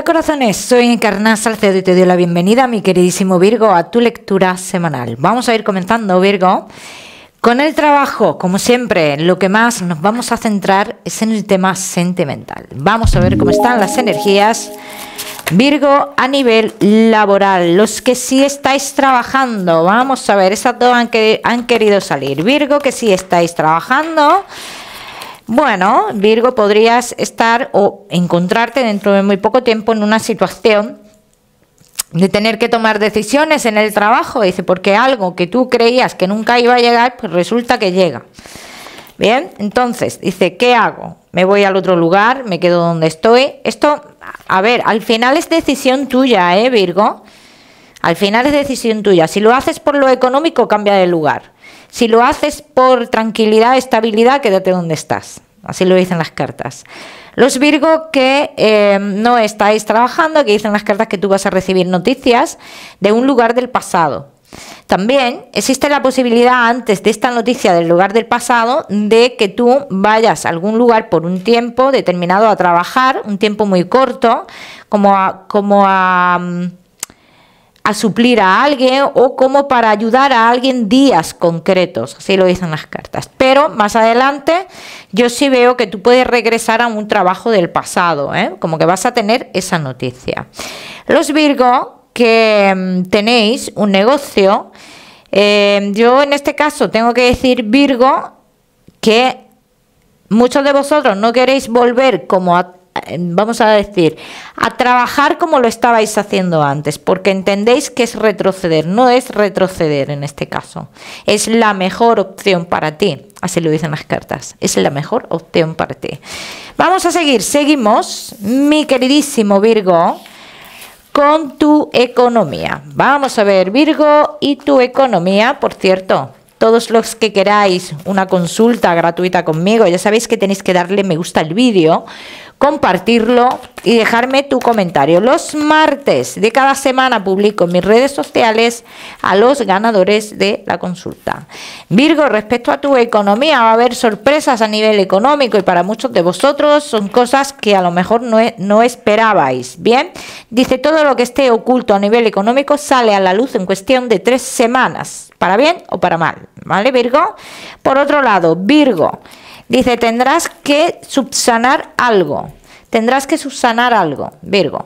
corazones, soy Encarná Salcedo y te doy la bienvenida, mi queridísimo Virgo, a tu lectura semanal. Vamos a ir comenzando, Virgo, con el trabajo. Como siempre, lo que más nos vamos a centrar es en el tema sentimental. Vamos a ver cómo están las energías, Virgo, a nivel laboral. Los que sí estáis trabajando, vamos a ver, esas dos han querido salir. Virgo, que sí estáis trabajando. Bueno, Virgo, podrías estar o encontrarte dentro de muy poco tiempo en una situación de tener que tomar decisiones en el trabajo. Dice, porque algo que tú creías que nunca iba a llegar, pues resulta que llega. Bien, entonces, dice, ¿qué hago? ¿Me voy al otro lugar? ¿Me quedo donde estoy? Esto, a ver, al final es decisión tuya, Virgo? Al final es decisión tuya. Si lo haces por lo económico, cambia de lugar. Si lo haces por tranquilidad, estabilidad, quédate donde estás. Así lo dicen las cartas. Los Virgo que no estáis trabajando, que dicen las cartas que tú vas a recibir noticias de un lugar del pasado. También existe la posibilidad, antes de esta noticia del lugar del pasado, de que tú vayas a algún lugar por un tiempo determinado a trabajar, un tiempo muy corto, como a suplir a alguien o como para ayudar a alguien días concretos, así lo dicen las cartas. Pero más adelante yo sí veo que tú puedes regresar a un trabajo del pasado, como que vas a tener esa noticia. Los Virgo que tenéis un negocio, yo en este caso tengo que decir, Virgo, que muchos de vosotros no queréis volver como vamos a decir, a trabajar como lo estabais haciendo antes, porque entendéis que es retroceder. No es retroceder en este caso, es la mejor opción para ti, así lo dicen las cartas, es la mejor opción para ti. Vamos a seguimos, mi queridísimo Virgo, con tu economía. Vamos a ver, Virgo, y tu economía. Por cierto, todos los que queráis una consulta gratuita conmigo, ya sabéis que tenéis que darle me gusta al vídeo, compartirlo y dejarme tu comentario. Los martes de cada semana publico en mis redes sociales a los ganadores de la consulta. Virgo, respecto a tu economía, va a haber sorpresas a nivel económico y para muchos de vosotros son cosas que a lo mejor no esperabais. Bien, dice, todo lo que esté oculto a nivel económico sale a la luz en cuestión de 3 semanas, para bien o para mal, ¿vale, Virgo? Por otro lado, Virgo, dice, tendrás que subsanar algo. Tendrás que subsanar algo, Virgo.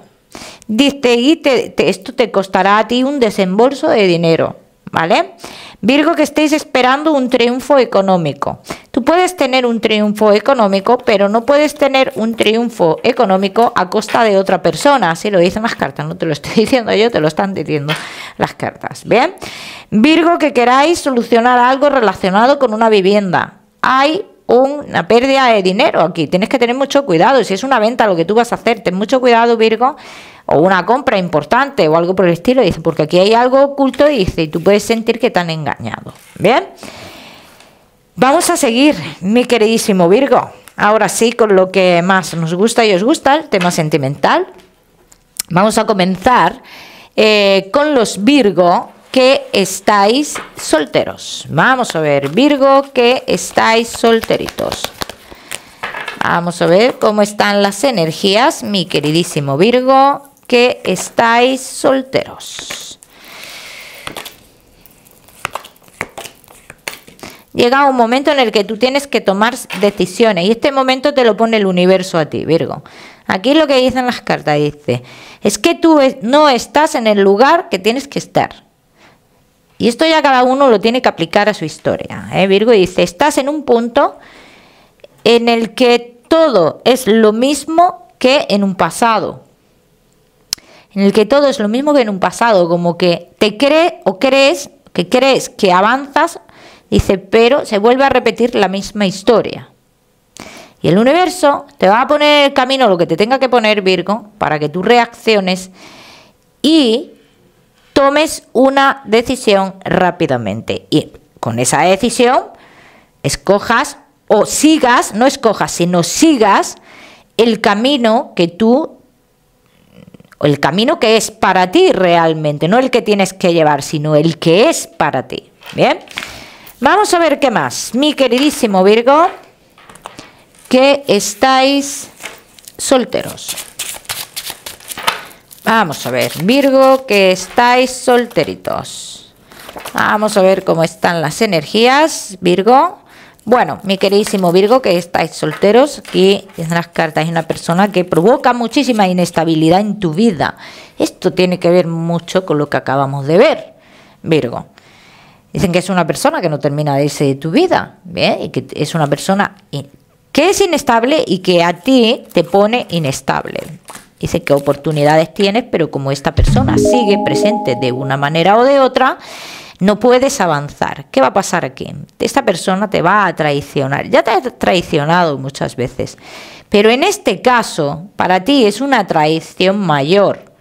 Dice, y esto te costará a ti un desembolso de dinero, ¿vale? Virgo, que estéis esperando un triunfo económico. Tú puedes tener un triunfo económico, pero no puedes tener un triunfo económico a costa de otra persona. Así lo dicen las cartas, no te lo estoy diciendo yo, te lo están diciendo las cartas. Bien, Virgo, que queráis solucionar algo relacionado con una vivienda. Hay una pérdida de dinero aquí, tienes que tener mucho cuidado. Si es una venta lo que tú vas a hacer, ten mucho cuidado, Virgo, o una compra importante o algo por el estilo, dice, porque aquí hay algo oculto, dice, y tú puedes sentir que te han engañado. Bien, vamos a seguir, mi queridísimo Virgo, ahora sí con lo que más nos gusta y os gusta, el tema sentimental. Vamos a comenzar con los Virgo que estáis solteros. Vamos a ver, Virgo, que estáis solteritos. Vamos a ver cómo están las energías, mi queridísimo Virgo, que estáis solteros. Llega un momento en el que tú tienes que tomar decisiones y este momento te lo pone el universo a ti, Virgo. Aquí lo que dicen las cartas, dice, es que tú no estás en el lugar que tienes que estar. Y esto ya cada uno lo tiene que aplicar a su historia. Virgo dice, estás en un punto en el que todo es lo mismo que en un pasado. En el que todo es lo mismo que en un pasado, como que te crees que avanzas, dice, pero se vuelve a repetir la misma historia. Y el universo te va a poner en el camino lo que te tenga que poner, Virgo, para que tú reacciones y tomes una decisión rápidamente. Y con esa decisión escojas o sigas, no escojas, sino sigas el camino que el camino que es para ti realmente, no el que tienes que llevar, sino el que es para ti. Bien, vamos a ver qué más, mi queridísimo Virgo, que estáis solteros. Vamos a ver, Virgo, que estáis solteritos. Vamos a ver cómo están las energías, Virgo. Bueno, mi queridísimo Virgo, que estáis solteros, aquí en las cartas hay una persona que provoca muchísima inestabilidad en tu vida. Esto tiene que ver mucho con lo que acabamos de ver, Virgo. Dicen que es una persona que no termina de irse de tu vida, ¿bien? Y que es una persona que es inestable y que a ti te pone inestable. Dice que oportunidades tienes, pero como esta persona sigue presente de una manera o de otra, no puedes avanzar. ¿Qué va a pasar aquí? Esta persona te va a traicionar. Ya te ha traicionado muchas veces, pero en este caso, para ti es una traición mayor.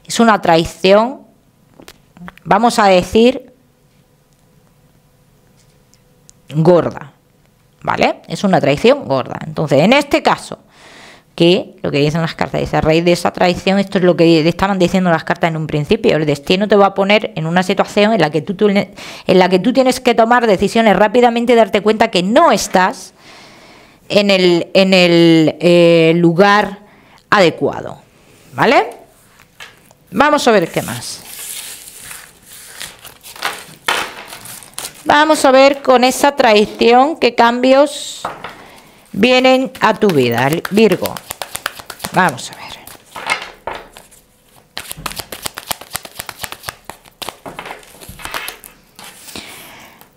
Es una traición, vamos a decir, gorda, ¿vale? Es una traición gorda. Entonces, en este caso, que lo que dicen las cartas, dice, a raíz de esa traición, esto es lo que estaban diciendo las cartas en un principio, el destino te va a poner en una situación en la que tú tienes que tomar decisiones rápidamente y darte cuenta que no estás en el lugar adecuado, ¿vale? Vamos a ver qué más. Vamos a ver con esa traición qué cambios vienen a tu vida, Virgo. Vamos a ver.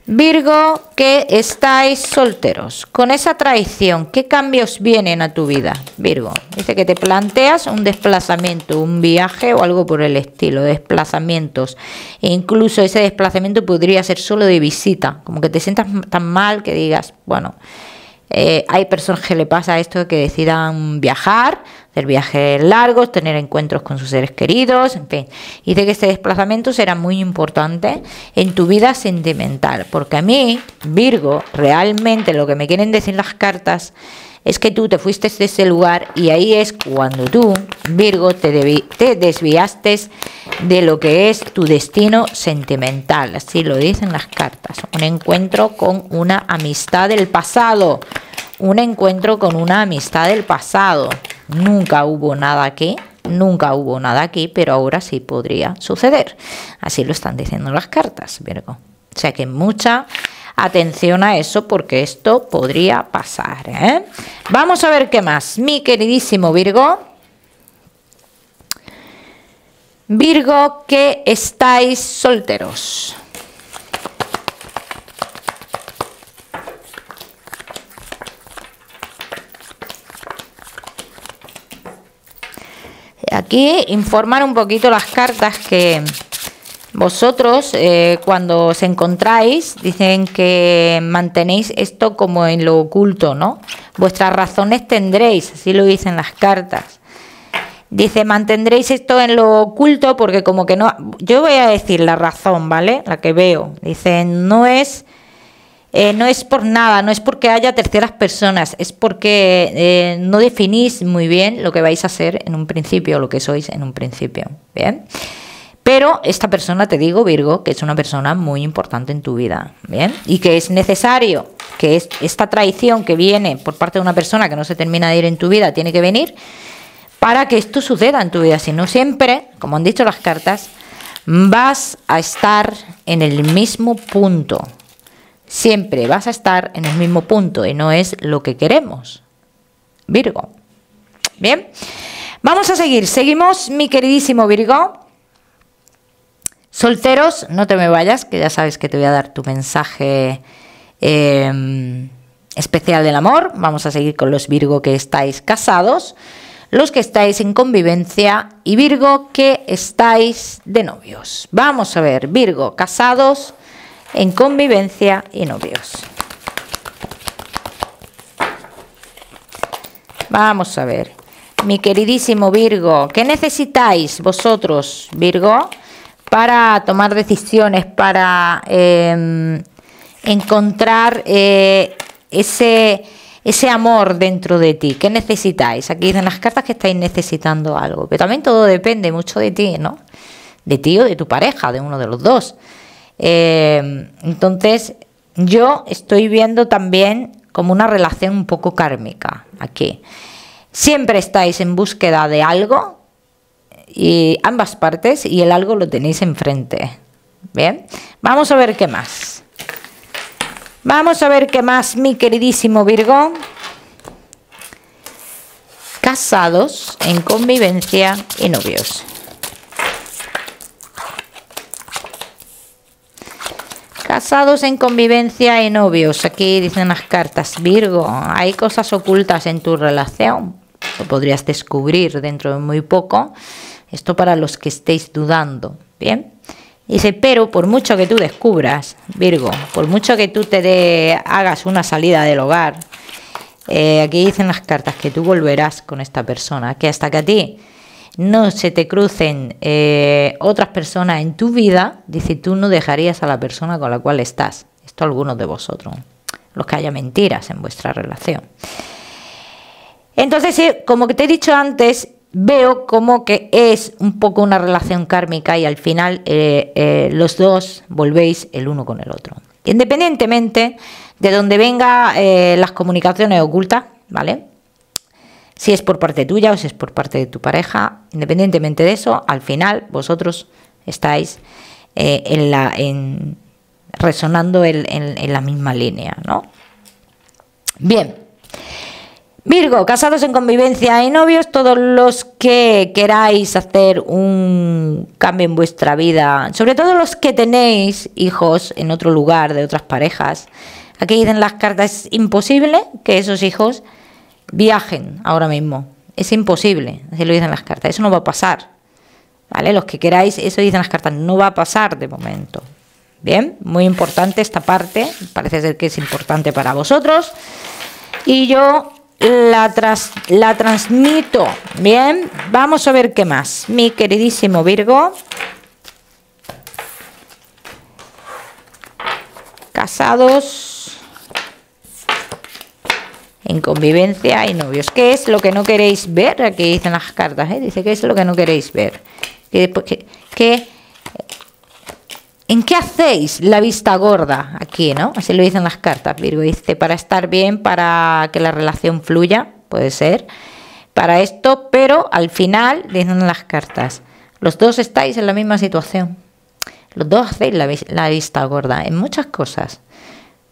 Virgo, que estáis solteros. Con esa traición, ¿qué cambios vienen a tu vida, Virgo? Dice que te planteas un desplazamiento, un viaje o algo por el estilo, desplazamientos. E incluso ese desplazamiento podría ser solo de visita, como que te sientas tan mal que digas, bueno, hay personas que le pasa esto, que decidan viajar, hacer viajes largos, tener encuentros con sus seres queridos, en fin. Dice que este desplazamiento será muy importante en tu vida sentimental, porque a mí, Virgo, realmente lo que me quieren decir las cartas es que tú te fuiste de ese lugar y ahí es cuando tú, Virgo, te desviaste de lo que es tu destino sentimental. Así lo dicen las cartas. Un encuentro con una amistad del pasado. Un encuentro con una amistad del pasado. Nunca hubo nada aquí. Nunca hubo nada aquí, pero ahora sí podría suceder. Así lo están diciendo las cartas, Virgo. O sea que mucha atención a eso, porque esto podría pasar, ¿eh? Vamos a ver qué más, mi queridísimo Virgo. Virgo, que estáis solteros. Aquí informar un poquito las cartas que vosotros, cuando os encontráis, dicen que mantenéis esto como en lo oculto, ¿no? Vuestras razones tendréis, así lo dicen las cartas. Dice, mantendréis esto en lo oculto porque como que no... Yo voy a decir la razón, ¿vale? La que veo. Dice, no es por nada, no es porque haya terceras personas, es porque no definís muy bien lo que vais a hacer en un principio, lo que sois en un principio, ¿bien? Pero esta persona, te digo, Virgo, que es una persona muy importante en tu vida, ¿bien? Y que es necesario que esta traición que viene por parte de una persona que no se termina de ir en tu vida, tiene que venir para que esto suceda en tu vida. Si no, siempre, como han dicho las cartas, vas a estar en el mismo punto. Siempre vas a estar en el mismo punto y no es lo que queremos, Virgo. Bien, vamos a seguir. Seguimos, mi queridísimo Virgo. Solteros, no te me vayas, que ya sabes que te voy a dar tu mensaje especial del amor. Vamos a seguir con los Virgo que estáis casados, los que estáis en convivencia y Virgo que estáis de novios. Vamos a ver, Virgo, casados, en convivencia y novios. Vamos a ver, mi queridísimo Virgo, ¿qué necesitáis vosotros, Virgo, para tomar decisiones, para encontrar ese amor dentro de ti? ¿Qué necesitáis? Aquí dicen las cartas que estáis necesitando algo, pero también todo depende mucho de ti, ¿no? De ti o de tu pareja, de uno de los dos. Entonces, yo estoy viendo también como una relación un poco kármica aquí. Siempre estáis en búsqueda de algo y ambas partes y el algo lo tenéis enfrente. Bien, vamos a ver qué más. Vamos a ver qué más, mi queridísimo Virgo. Casados, en convivencia y novios. Casados, en convivencia y novios. Aquí dicen las cartas, Virgo, hay cosas ocultas en tu relación. Lo podrías descubrir dentro de muy poco. Esto para los que estéis dudando. Bien. Dice, pero por mucho que tú descubras, Virgo, por mucho que tú hagas una salida del hogar, aquí dicen las cartas que tú volverás con esta persona, que hasta que a ti no se te crucen otras personas en tu vida, dice, tú no dejarías a la persona con la cual estás. Esto algunos de vosotros, los que haya mentiras en vuestra relación. Entonces, como que te he dicho antes, veo como que es un poco una relación kármica y al final los dos volvéis el uno con el otro. Independientemente de donde vengan las comunicaciones ocultas, ¿vale? Si es por parte tuya o si es por parte de tu pareja, independientemente de eso, al final vosotros estáis resonando en la misma línea, ¿no? Bien. Virgo, casados, en convivencia y novios, todos los que queráis hacer un cambio en vuestra vida, sobre todo los que tenéis hijos en otro lugar de otras parejas, aquí dicen las cartas, es imposible que esos hijos viajen ahora mismo, es imposible, así lo dicen las cartas, eso no va a pasar, ¿vale? Los que queráis, eso dicen las cartas, no va a pasar de momento. Bien, muy importante esta parte, parece ser que es importante para vosotros y yo la transmito. Bien, vamos a ver qué más, mi queridísimo Virgo. Casados, en convivencia y novios. ¿Qué es lo que no queréis ver? Aquí dicen las cartas, dice, ¿qué es lo que no queréis ver? ¿En qué hacéis la vista gorda? Aquí, ¿no? Así lo dicen las cartas, Virgo. Dice, para estar bien, para que la relación fluya, puede ser, para esto, pero al final, dicen las cartas, los dos estáis en la misma situación. Los dos hacéis la vista gorda en muchas cosas.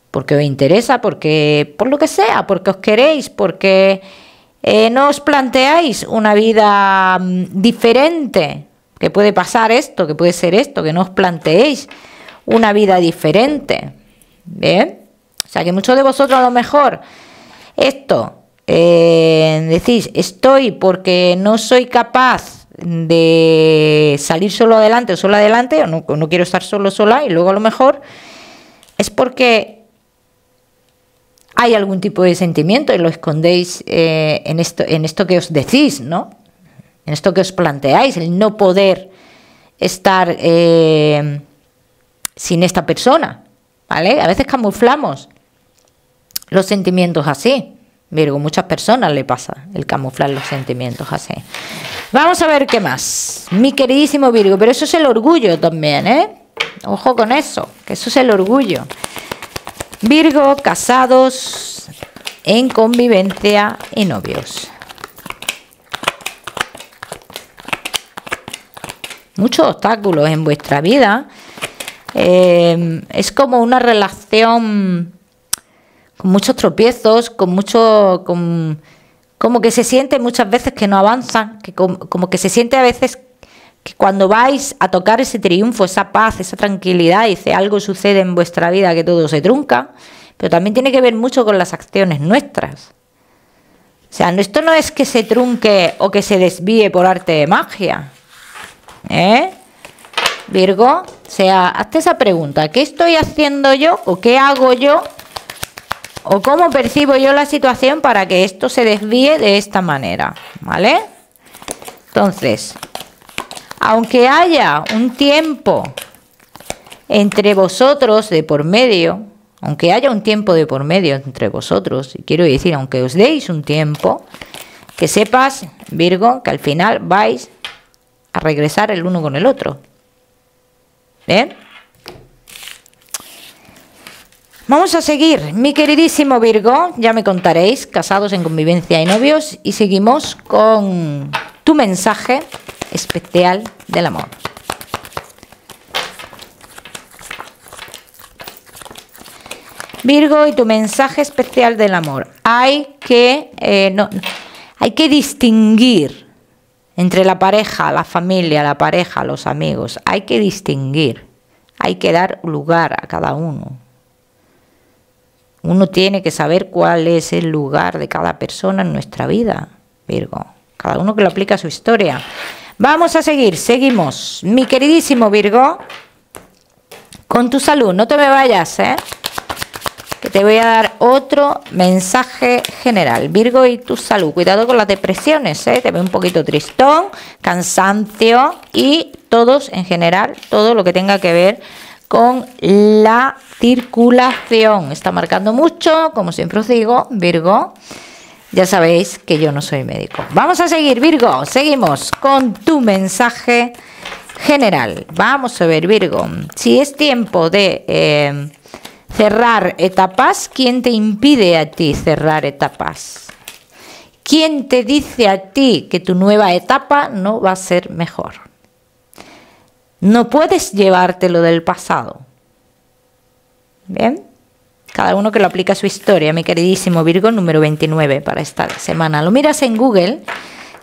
Porque os interesa, porque por lo que sea, porque os queréis, porque no os planteáis una vida diferente. Que puede pasar esto, que puede ser esto, que no os planteéis una vida diferente. ¿Bien? O sea, que muchos de vosotros a lo mejor esto, decís, estoy porque no soy capaz de salir solo adelante o sola adelante, o no quiero estar solo sola, y luego a lo mejor es porque hay algún tipo de sentimiento y lo escondéis en esto que os decís, ¿no? En esto que os planteáis, el no poder estar sin esta persona, ¿vale? A veces camuflamos los sentimientos así. Virgo, muchas personas le pasa el camuflar los sentimientos así. Vamos a ver qué más, mi queridísimo Virgo, pero eso es el orgullo también, ¿eh? Ojo con eso, que eso es el orgullo. Virgo, casados, en convivencia y novios. Muchos obstáculos en vuestra vida. Es como una relación con muchos tropiezos, como que se siente muchas veces que no avanza, que como que se siente a veces que cuando vais a tocar ese triunfo, esa paz, esa tranquilidad, dice, algo sucede en vuestra vida que todo se trunca, pero también tiene que ver mucho con las acciones nuestras. O sea, esto no es que se trunque o que se desvíe por arte de magia. Virgo, o sea, hazte esa pregunta, ¿qué estoy haciendo yo o qué hago yo o cómo percibo yo la situación para que esto se desvíe de esta manera? ¿Vale? Entonces, aunque haya un tiempo entre vosotros de por medio, aunque haya un tiempo de por medio entre vosotros, y quiero decir, aunque os deis un tiempo, que sepas, Virgo, que al final vais a regresar el uno con el otro. ¿Bien? Vamos a seguir, mi queridísimo Virgo, ya me contaréis, casados, en convivencia y novios, y seguimos con tu mensaje especial del amor. Virgo, y tu mensaje especial del amor. Hay que distinguir entre la pareja, la familia, la pareja, los amigos. Hay que distinguir. Hay que dar lugar a cada uno. Uno tiene que saber cuál es el lugar de cada persona en nuestra vida, Virgo. Cada uno que lo aplica a su historia. Vamos a seguir, seguimos. Mi queridísimo Virgo, con tu salud. No te me vayas, que te voy a dar otro mensaje general. Virgo, y tu salud. Cuidado con las depresiones, te veo un poquito tristón, cansancio y todos en general, todo lo que tenga que ver con la circulación. Está marcando mucho, como siempre os digo, Virgo. Ya sabéis que yo no soy médico. Vamos a seguir, Virgo. Seguimos con tu mensaje general. Vamos a ver, Virgo. Si es tiempo de cerrar etapas, ¿quién te impide a ti cerrar etapas? ¿Quién te dice a ti que tu nueva etapa no va a ser mejor? No puedes llevártelo del pasado. ¿Bien? Cada uno que lo aplica a su historia, mi queridísimo Virgo, número 29 para esta semana. Lo miras en Google,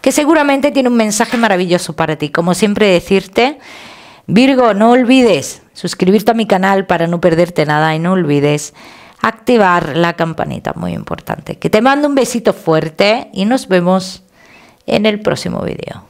que seguramente tiene un mensaje maravilloso para ti. Como siempre decirte, Virgo, no olvides suscribirte a mi canal para no perderte nada y no olvides activar la campanita, muy importante. Que te mando un besito fuerte y nos vemos en el próximo vídeo.